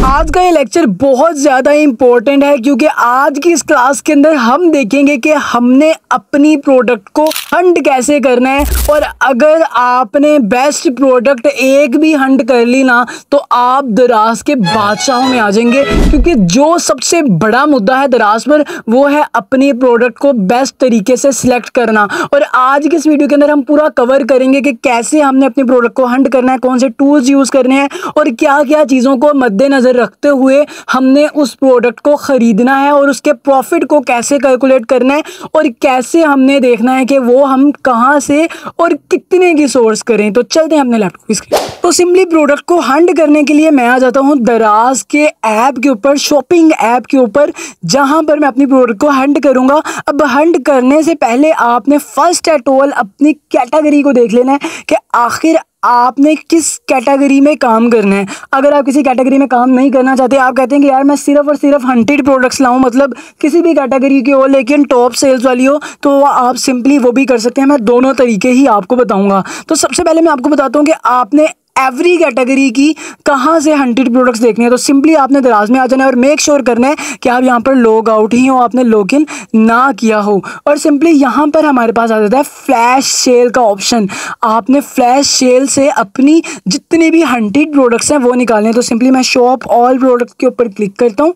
आज का ये लेक्चर बहुत ज़्यादा इम्पोर्टेंट है क्योंकि आज की इस क्लास के अंदर हम देखेंगे कि हमने अपनी प्रोडक्ट को हंट कैसे करना है। और अगर आपने बेस्ट प्रोडक्ट एक भी हंट कर ली ना तो आप दराज के बादशाहों में आ जाएंगे, क्योंकि जो सबसे बड़ा मुद्दा है दराज पर वो है अपनी प्रोडक्ट को बेस्ट तरीके से सिलेक्ट करना। और आज की इस वीडियो के अंदर हम पूरा कवर करेंगे कि कैसे हमने अपनी प्रोडक्ट को हंट करना है, कौन से टूल्स यूज़ करने हैं और क्या क्या चीज़ों को मद्देनज़र रखते हुए हमने उस प्रोडक्ट को ख़रीदना है और उसके प्रॉफिट को कैसे कैलकुलेट करना है और कैसे हमने देखना है कि वो हम कहाँ से और कितने की सोर्स करें। तो चलते हैं अपने लैपटॉप की। तो सिंपली प्रोडक्ट को हंट करने के लिए मैं आ जाता हूँ दराज के ऐप के ऊपर, शॉपिंग ऐप के ऊपर, जहाँ पर मैं अपनी प्रोडक्ट को हंट करूँगा। अब हंट करने से पहले आपने फर्स्ट एट ऑल अपनी कैटेगरी को देख लेना है कि आखिर आपने किस कैटेगरी में काम करना है। अगर आप किसी कैटेगरी में काम नहीं करना चाहते, आप कहते हैं कि यार मैं सिर्फ और सिर्फ हंटेड प्रोडक्ट्स लाऊं, मतलब किसी भी कैटेगरी की हो लेकिन टॉप सेल्स वाली हो, तो आप सिंपली वो भी कर सकते हैं। मैं दोनों तरीके ही आपको बताऊंगा। तो सबसे पहले मैं आपको बताता हूँ कि आपने एवरी कैटेगरी की कहाँ से हंटेड प्रोडक्ट्स देखने हैं। तो सिंपली आपने दराज में आ जाना है और मेक श्योर करना है कि आप यहाँ पर लॉग आउट ही हो, आपने लॉग इन ना किया हो। और सिंपली यहाँ पर हमारे पास आ जाता है फ्लैश सेल का ऑप्शन। आपने फ्लैश सेल से अपनी जितनी भी हंटेड प्रोडक्ट्स हैं वो निकालने हैं। तो सिंपली मैं शॉप ऑल प्रोडक्ट के ऊपर क्लिक करता हूँ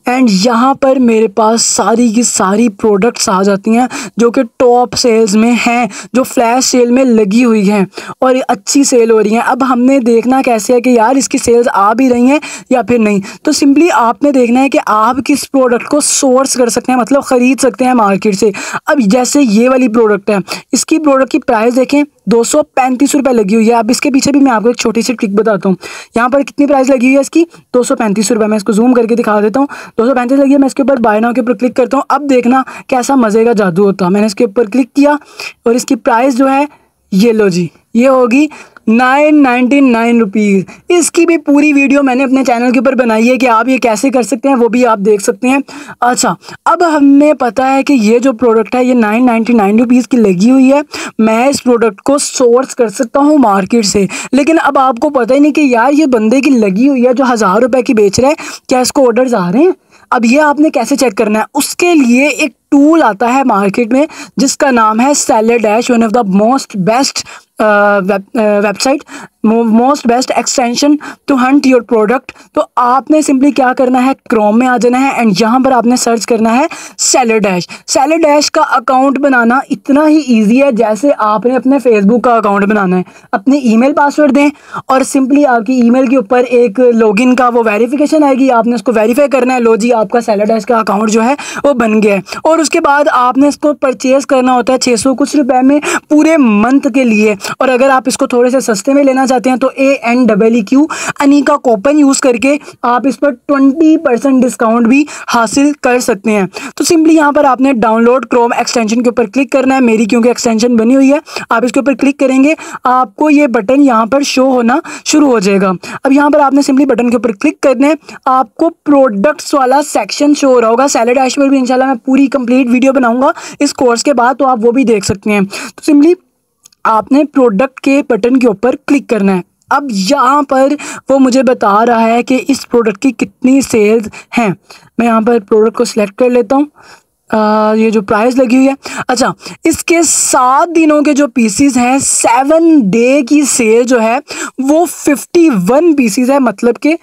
एंड यहाँ पर मेरे पास सारी की सारी प्रोडक्ट्स आ जाती हैं जो कि टॉप सेल्स में हैं, जो फ्लैश सेल में लगी हुई हैं और अच्छी सेल हो रही हैं। अब हमने देखना कैसे है कि यार इसकी सेल्स आ भी रही हैं या फिर नहीं। तो सिंपली आपने देखना है कि आप किस प्रोडक्ट को सोर्स कर सकते हैं, मतलब ख़रीद सकते हैं मार्केट से। अब जैसे ये वाली प्रोडक्ट है, इसकी प्रोडक्ट की प्राइस देखें 235 रुपये लगी हुई है। अब इसके पीछे भी मैं आपको एक छोटी सी ट्रिक बताता हूँ। यहाँ पर कितनी प्राइस लगी हुई है इसकी, 235 रुपये। मैं इसको जूम करके दिखा देता हूँ, 235 लगी है। मैं इसके ऊपर बाय नाउ के ऊपर क्लिक करता हूँ। अब देखना कैसा मज़े का जादू होता। मैंने इसके ऊपर क्लिक किया और इसकी प्राइस जो है ये लो जी, ये होगी 999 रुपीज़। इसकी भी पूरी वीडियो मैंने अपने चैनल के ऊपर बनाई है कि आप ये कैसे कर सकते हैं, वो भी आप देख सकते हैं। अच्छा, अब हमें पता है कि ये जो प्रोडक्ट है ये 999 रुपीज़ की लगी हुई है। मैं इस प्रोडक्ट को सोर्स कर सकता हूँ मार्केट से, लेकिन अब आपको पता ही नहीं कि यार ये बंदे की लगी हुई है जो 1000 रुपये की बेच रहा है, क्या इसको ऑर्डर्स आ रहे हैं। अब ये आपने कैसे चेक करना है, उसके लिए एक टूल आता है मार्केट में जिसका नाम है Seller Dash, one of the most best website, most best extension to hunt your product. तो आपने सिंपली क्या करना है, क्रोम में आ जाना है एंड यहाँ पर आपने सर्च करना है सेलर डैश। सेलर डैश का अकाउंट बनाना इतना ही ईजी है जैसे आपने अपने फेसबुक का अकाउंट बनाना है। अपनी ईमेल पासवर्ड दें और सिंपली आपकी ईमेल के ऊपर एक लॉगिन का वो वेरिफिकेशन आएगी, आपने उसको वेरीफाई करना है। लो जी, आपका सेलर डैश का अकाउंट जो है वो बन गया है। और उसके बाद आपने इसको परचेज करना होता है 600 कुछ रुपए में पूरे मंथ के लिए। और अगर आप इसको थोड़े से सस्ते में लेना चाहते हैं तो ANEEQ अनीका कूपन यूज़ करके आप इस पर 20% डिस्काउंट भी हासिल कर सकते हैं। तो सिंपली यहाँ पर आपने डाउनलोड क्रोम एक्सटेंशन के ऊपर क्लिक करना है। मेरी क्योंकि एक्सटेंशन बनी हुई है, आप इसके ऊपर क्लिक करेंगे आपको ये बटन यहाँ पर शो होना शुरू हो जाएगा। अब यहाँ पर आपने सिंपली बटन के ऊपर क्लिक करना है, आपको प्रोडक्ट्स वाला सेक्शन शो हो रहा होगा। सेलर डैश पर भी इंशाल्लाह मैं पूरी कंप्लीट वीडियो बनाऊंगा इस कोर्स के बाद, तो आप वो भी देख सकते हैं। तो सिंपली आपने प्रोडक्ट के बटन के ऊपर क्लिक करना है। अब यहाँ पर वो मुझे बता रहा है कि इस प्रोडक्ट की कितनी सेल्स हैं। मैं यहाँ पर प्रोडक्ट को सिलेक्ट कर लेता हूँ। ये जो प्राइस लगी हुई है, अच्छा, इसके 7 दिनों के जो पीसीज हैं, 7 डे की सेल जो है वो 51 पीसीज है, मतलब कि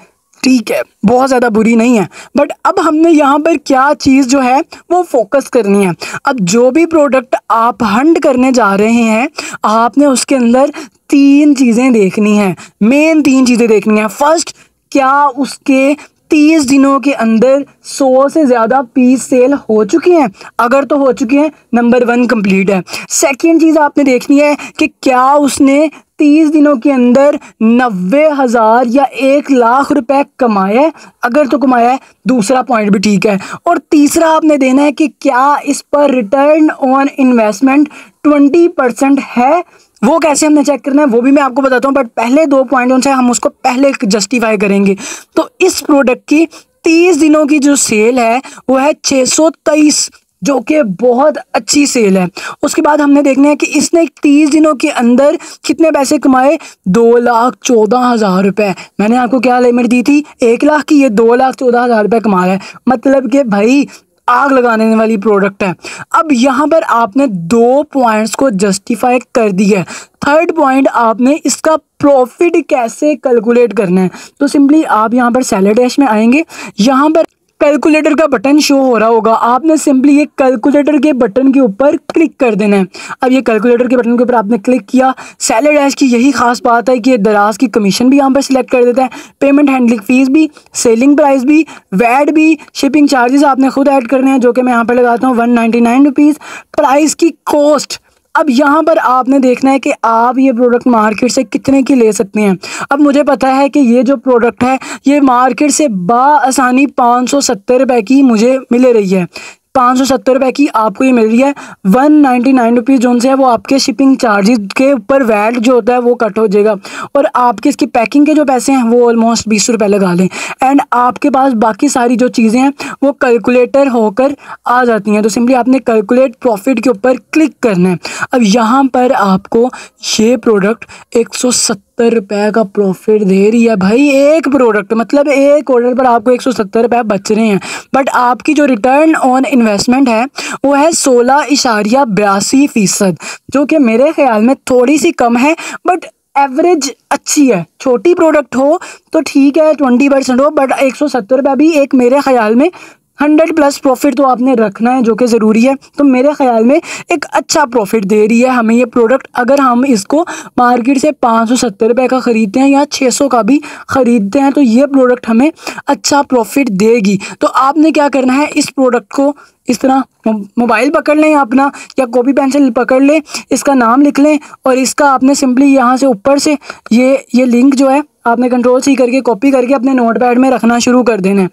ठीक है, बहुत ज़्यादा बुरी नहीं है। बट अब हमने यहाँ पर क्या चीज़ जो है वो फोकस करनी है। अब जो भी प्रोडक्ट आप हंट करने जा रहे हैं, आपने उसके अंदर 3 चीज़ें देखनी हैं, मेन 3 चीज़ें देखनी हैं। फर्स्ट, क्या उसके 30 दिनों के अंदर 100 से ज़्यादा पीस सेल हो चुकी हैं। अगर तो हो चुकी हैं, नंबर 1 कंप्लीट है। सेकंड चीज़ आपने देखनी है कि क्या उसने 30 दिनों के अंदर 90,000 या 1 लाख रुपए कमाया है। अगर तो कमाया है, दूसरा पॉइंट भी ठीक है। और तीसरा आपने देना है कि क्या इस पर रिटर्न ऑन इन्वेस्टमेंट 20% है। वो कैसे हमने चेक करना है वो भी मैं आपको बताता हूँ, बट पहले 2 पॉइंटों से हम उसको पहले जस्टिफाई करेंगे। तो इस प्रोडक्ट की 30 दिनों की जो सेल है वो है 623 जो कि बहुत अच्छी सेल है। उसके बाद हमने देखना है कि इसने 30 दिनों के अंदर कितने पैसे कमाए, 2,14,000 रुपये। मैंने आपको क्या लिमिट दी थी, 1 लाख की, ये 2,14,000 रुपये कमा रहा है। मतलब कि भाई आग लगाने वाली प्रोडक्ट है। अब यहाँ पर आपने 2 पॉइंट्स को जस्टिफाई कर दिया है। थर्ड पॉइंट, आपने इसका प्रॉफिट कैसे कैलकुलेट करना है। तो सिंपली आप यहाँ पर सैलरी डैश में आएंगे, यहाँ पर कैलकुलेटर का बटन शो हो रहा होगा, आपने सिंपली ये कैलकुलेटर के बटन के ऊपर क्लिक कर देना है। अब ये कैलकुलेटर के बटन के ऊपर आपने क्लिक किया। सैलरी डैश की यही खास बात है कि ये दराज की कमीशन भी यहाँ पर सिलेक्ट कर देता है, पेमेंट हैंडलिंग फीस भी, सेलिंग प्राइस भी, वैट भी, शिपिंग चार्जेस आपने खुद ऐड करने हैं, जो कि मैं यहाँ पर लगाता हूँ 199 रुपीज़। प्राइस की कॉस्ट, अब यहाँ पर आपने देखना है कि आप ये प्रोडक्ट मार्केट से कितने की ले सकते हैं। अब मुझे पता है कि ये जो प्रोडक्ट है ये मार्केट से बाआसानी 570 रुपये की मुझे मिल रही है। 570 रुपये की आपको ये मिल रही है। 199 रुपीज़ जो से है वो आपके शिपिंग चार्जेस के ऊपर वैट जो होता है वो कट हो जाएगा, और आपके इसकी पैकिंग के जो पैसे हैं वो ऑलमोस्ट 20 रुपये लगा लें, एंड आपके पास बाकी सारी जो चीज़ें हैं वो कैलकुलेटर होकर आ जाती हैं। तो सिंपली आपने कैलकुलेट प्रॉफिट के ऊपर क्लिक करना है। अब यहाँ पर आपको ये प्रोडक्ट 170 रुपये का प्रॉफिट दे रही है भाई। एक प्रोडक्ट मतलब एक ऑर्डर पर आपको 170 रुपये बच रहे हैं, बट आपकी जो रिटर्न ऑन इन्वेस्टमेंट है वो है 16.82%, जो कि मेरे ख्याल में थोड़ी सी कम है, बट एवरेज अच्छी है। छोटी प्रोडक्ट हो तो ठीक है, 20% हो, बट 170 रुपये भी एक मेरे ख्याल में 100+ प्रॉफिट तो आपने रखना है, जो कि ज़रूरी है। तो मेरे ख्याल में एक अच्छा प्रॉफिट दे रही है हमें ये प्रोडक्ट। अगर हम इसको मार्केट से 570 रुपये का ख़रीदते हैं या 600 का भी ख़रीदते हैं तो ये प्रोडक्ट हमें अच्छा प्रॉफिट देगी। तो आपने क्या करना है, इस प्रोडक्ट को इस तरह मोबाइल पकड़ लें अपना, या कॉपी पेंसिल पकड़ लें, इसका नाम लिख लें, और इसका आपने सिंपली यहाँ से ऊपर से ये लिंक जो है आपने Ctrl+C करके कॉपी करके अपने नोटपैड में रखना शुरू कर देना है।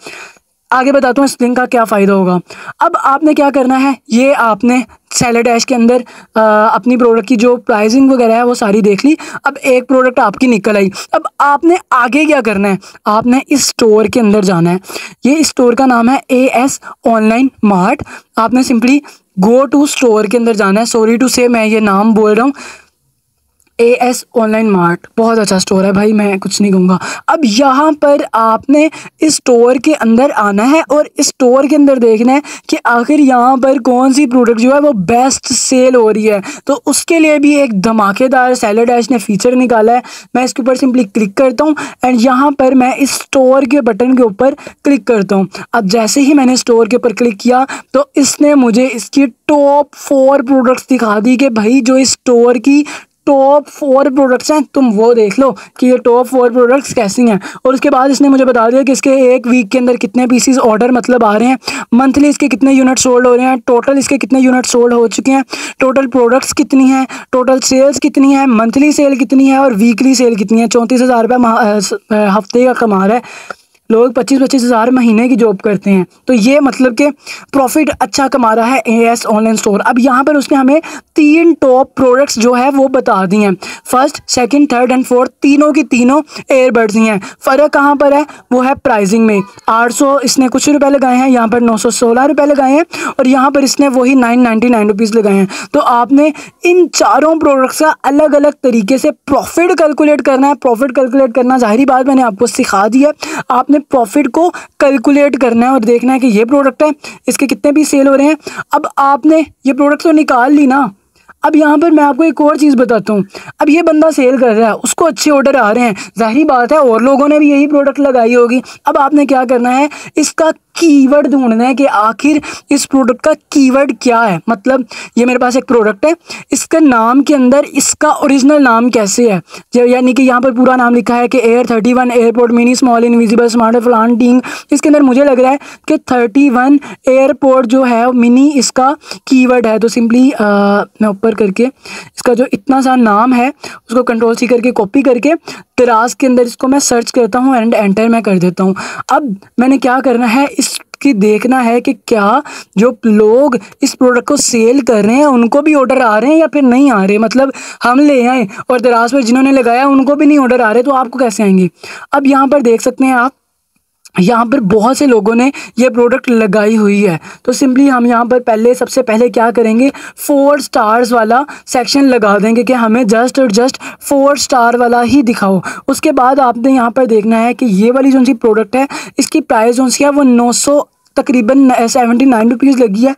आगे बताता हूँ इस लिंक का क्या फ़ायदा होगा। अब आपने क्या करना है, ये आपने सैलरी डैश के अंदर अपनी प्रोडक्ट की जो प्राइसिंग वगैरह है वो सारी देख ली। अब एक प्रोडक्ट आपकी निकल आई। अब आपने आगे क्या करना है, आपने इस स्टोर के अंदर जाना है। ये स्टोर का नाम है AS ऑनलाइन मार्ट। आपने सिंपली गो टू स्टोर के अंदर जाना है। सॉरी टू से मैं ये नाम बोल रहा हूँ, AS ऑनलाइन मार्ट बहुत अच्छा स्टोर है भाई, मैं कुछ नहीं कहूँगा। अब यहाँ पर आपने इस स्टोर के अंदर आना है और इस स्टोर के अंदर देखना है कि आखिर यहाँ पर कौन सी प्रोडक्ट जो है वो बेस्ट सेल हो रही है। तो उसके लिए भी एक धमाकेदार सैलरी डैश ने फीचर निकाला है। मैं इसके ऊपर सिंपली क्लिक करता हूँ एंड यहाँ पर मैं इस स्टोर के बटन के ऊपर क्लिक करता हूँ। अब जैसे ही मैंने स्टोर के ऊपर क्लिक किया तो इसने मुझे इसकी टॉप 4 प्रोडक्ट्स दिखा दी कि भाई जो इस स्टोर की टॉप 4 प्रोडक्ट्स हैं, तुम वो देख लो कि ये टॉप 4 प्रोडक्ट्स कैसी हैं। और उसके बाद इसने मुझे बता दिया कि इसके एक वीक के अंदर कितने पीसीज ऑर्डर मतलब आ रहे हैं, मंथली इसके कितने यूनिट सोल्ड हो रहे हैं, टोटल इसके कितने यूनिट सोल्ड हो चुके हैं, टोटल प्रोडक्ट्स कितनी हैं, टोटल सेल्स कितनी है, मंथली सेल कितनी है और वीकली सेल कितनी है। 34,000 रुपये हफ्ते का कमा रहा है। लोग 25-25 हज़ार महीने की जॉब करते हैं, तो ये मतलब कि प्रॉफिट अच्छा कमा रहा है AS ऑनलाइन स्टोर। अब यहाँ पर उसने हमें 3 टॉप प्रोडक्ट्स जो है वो बता दी हैं। First, second, third and fourth तीनों की तीनों एयरबड्स ही हैं। फ़र्क कहाँ पर है, वो है प्राइसिंग में। 800 इसने कुछ रुपए लगाए हैं, यहाँ पर 916 रुपये लगाए हैं, और यहाँ पर इसने वही 999 रुपीज़ लगाए हैं। तो आपने इन चारों प्रोडक्ट्स का अलग अलग तरीके से प्रॉफिट कैलकुलेट करना है। प्रॉफिट कैलकुलेट करना ज़ाहिरी बात मैंने आपको सिखा दी है। आपने प्रॉफिट को कैलकुलेट करना है और देखना है कि ये प्रोडक्ट है, इसके कितने भी सेल हो रहे हैं। अब आपने ये प्रोडक्ट तो निकाल ली ना। अब यहाँ पर मैं आपको एक और चीज़ बताता हूँ। अब ये बंदा सेल कर रहा है, उसको अच्छे ऑर्डर आ रहे हैं, ज़ाहिरी बात है और लोगों ने भी यही प्रोडक्ट लगाई होगी। अब आपने क्या करना है, इसका कीवर्ड ढूंढना है कि आखिर इस प्रोडक्ट का कीवर्ड क्या है। मतलब ये मेरे पास एक प्रोडक्ट है, इसका नाम के अंदर इसका ओरिजिनल नाम कैसे है, यानी कि यहाँ पर पूरा नाम लिखा है कि Air 31 airport mini small invisible smart planting. इसके अंदर मुझे लग रहा है कि 31 एयरपोर्ट जो है मिनी इसका कीवर्ड है। तो सिंपली मैं ऊपर करके इसका जो इतना सा नाम है उसको Ctrl+C करके कॉपी करके दराज के अंदर इसको मैं सर्च करता हूँ एंड एंटर मैं कर देता हूँ। अब मैंने क्या करना है, इसकी देखना है कि क्या जो लोग इस प्रोडक्ट को सेल कर रहे हैं उनको भी ऑर्डर आ रहे हैं या फिर नहीं आ रहे। मतलब हम ले आए और दराज पर जिन्होंने लगाया उनको भी नहीं ऑर्डर आ रहे, तो आपको कैसे आएंगे। अब यहाँ पर देख सकते हैं आप यहाँ पर बहुत से लोगों ने ये प्रोडक्ट लगाई हुई है। तो सिंपली हम यहाँ पर सबसे पहले क्या करेंगे, 4 स्टार्स वाला सेक्शन लगा देंगे कि हमें जस्ट और जस्ट 4 स्टार वाला ही दिखाओ। उसके बाद आपने यहाँ पर देखना है कि ये वाली जो सी प्रोडक्ट है इसकी प्राइस जो सी है वो 900 तकरीबन 79 रुपीज़ लगी है।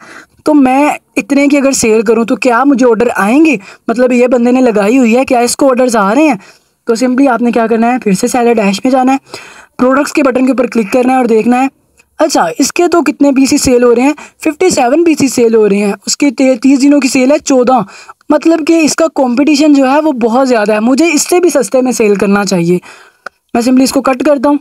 तो मैं इतने की अगर सेल करूँ तो क्या मुझे ऑर्डर आएंगे, मतलब ये बंदे ने लगाई हुई है, क्या इसको ऑर्डर्स आ रहे हैं? तो सिंपली आपने क्या करना है, फिर से सेलर डैश में जाना है, प्रोडक्ट्स के बटन के ऊपर क्लिक करना है और देखना है अच्छा इसके तो कितने पीसीस सेल हो रहे हैं, 57 पीसीस सेल हो रहे हैं। उसके 30 दिनों की सेल है 14, मतलब कि इसका कंपटीशन जो है वो बहुत ज़्यादा है, मुझे इससे भी सस्ते में सेल करना चाहिए। मैं सिंपली इसको कट करता हूँ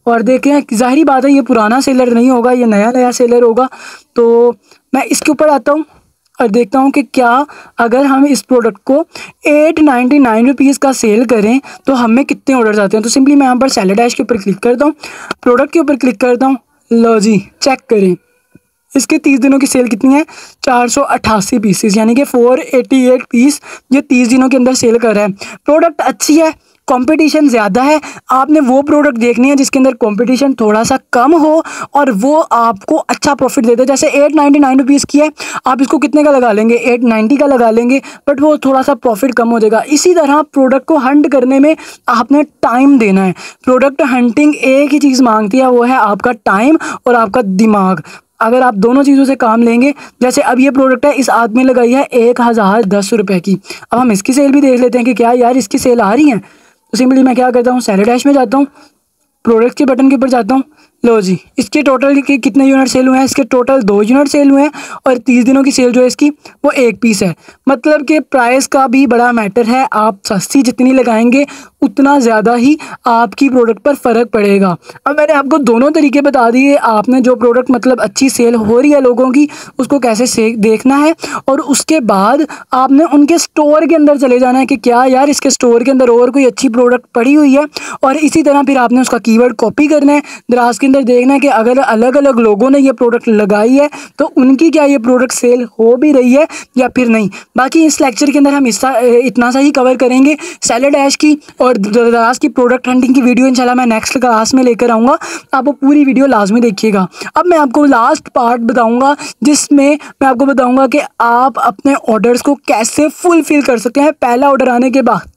और देखें, ज़ाहिरी बात है ये पुराना सेलर नहीं होगा, ये नया सेलर होगा। तो मैं इसके ऊपर आता हूँ और देखता हूँ कि क्या अगर हम इस प्रोडक्ट को 899 रुपीज़ का सेल करें तो हमें कितने ऑर्डर्स आते हैं। तो सिंपली मैं यहाँ पर सेलर डैश के ऊपर क्लिक करता हूँ, प्रोडक्ट के ऊपर क्लिक करता हूँ, लो जी चेक करें इसके 30 दिनों की सेल कितनी है, 488 पीसीस, यानी कि 488 पीस ये 30 दिनों के अंदर सेल कर रहा है। प्रोडक्ट अच्छी है, कंपटीशन ज़्यादा है, आपने वो प्रोडक्ट देखनी है जिसके अंदर कंपटीशन थोड़ा सा कम हो और वो आपको अच्छा प्रॉफिट देते हैं। जैसे 899 रुपीज़ की है, आप इसको कितने का लगा लेंगे, 890 का लगा लेंगे, बट वो थोड़ा सा प्रॉफिट कम हो जाएगा। इसी तरह प्रोडक्ट को हंट करने में आपने टाइम देना है। प्रोडक्ट हंटिंग एक ही चीज़ मांगती है, वो है आपका टाइम और आपका दिमाग। अगर आप दोनों चीज़ों से काम लेंगे, जैसे अब ये प्रोडक्ट है इस आदमी ने लगाई है 1010 रुपये की, अब हम इसकी सेल भी देख लेते हैं कि क्या यार इसकी सेल आ रही है। तो सिंपली मैं क्या करता हूँ, सेलर डैश में जाता हूँ, प्रोडक्ट के बटन के ऊपर जाता हूँ, लो जी इसके टोटल के कितने यूनिट सेल हुए हैं, इसके टोटल 2 यूनिट सेल हुए हैं और 30 दिनों की सेल जो है इसकी वो 1 पीस है। मतलब कि प्राइस का भी बड़ा मैटर है, आप सस्ती जितनी लगाएंगे उतना ज़्यादा ही आपकी प्रोडक्ट पर फ़र्क पड़ेगा। अब मैंने आपको दोनों तरीके बता दिए, आपने जो प्रोडक्ट मतलब अच्छी सेल हो रही है लोगों की उसको कैसे देखना है, और उसके बाद आपने उनके स्टोर के अंदर चले जाना है कि क्या यार इसके स्टोर के अंदर और कोई अच्छी प्रोडक्ट पड़ी हुई है, और इसी तरह फिर आपने उसका कीवर्ड कॉपी करना है, दराज के अंदर देखना है कि अगर अलग अलग लोगों ने ये प्रोडक्ट लगाई है तो उनकी क्या ये प्रोडक्ट सेल हो भी रही है या फिर नहीं। बाकी इस लेक्चर के अंदर हम इतना सा ही कवर करेंगे, सेलर डैश की और दराज की प्रोडक्ट हंटिंग की वीडियो इंशाल्लाह मैं नेक्स्ट क्लास में लेकर आऊँगा, आप वो पूरी वीडियो लाजमी देखिएगा। अब मैं आपको लास्ट पार्ट बताऊँगा जिसमें मैं आपको बताऊँगा कि आप अपने ऑर्डर्स को कैसे फुलफिल कर सकते हैं पहला ऑर्डर आने के बाद।